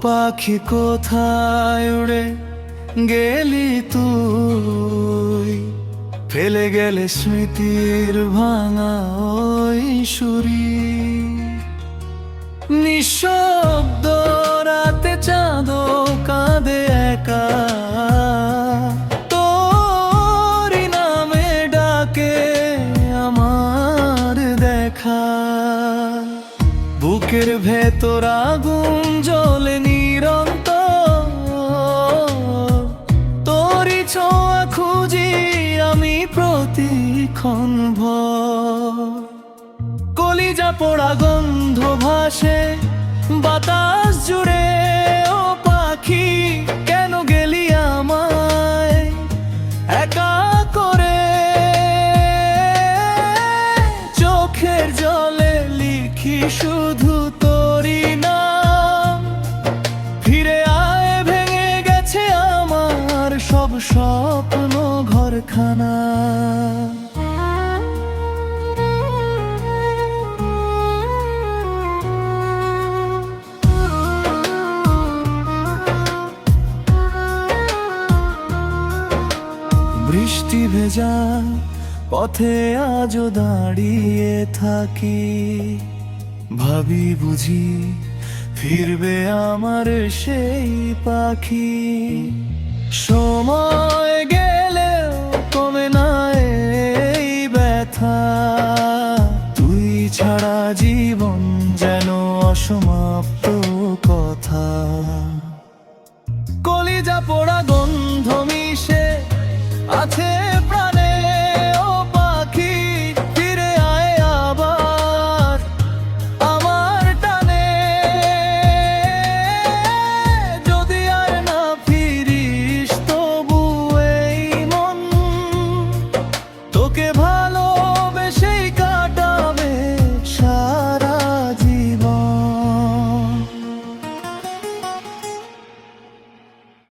পাখি কোথায় উড়ে গেলি তুই, ফেলে গেলে স্মৃতির ভাঙা ওই সুরি। নিঃশব্দ রাতে চাঁদও কাঁদে একা, তোরই নামে ডাকে আমার দেখা। বুকের ভেতর আগুন জ্বলে নিরন্তর, তোরই ছোঁয়া খুঁজি আমি প্রতিক্ষণ ভর। কলিজা পোড়া গন্ধ ভাসে বাতাস জুড়ে, ও পাখি কেন গেলি আমায় একা করে। চোখের জলে লিখি শুধু তোরই নাম, ফিরে আয় ভেঙে গেছে আমার সব স্বপ্ন ঘরখানা। বৃষ্টি ভেজা পথে আজও দাঁড়িয়ে থাকি, ভাবি বুঝি ফিরবে আমার সেই পাখি। সময় গেলেও কমে না এই ব্যথা, তুই ছাড়া জীবন যেন অসমাপ্ত কথা। কলিজা পোড়া গন্ধ মিশে আছে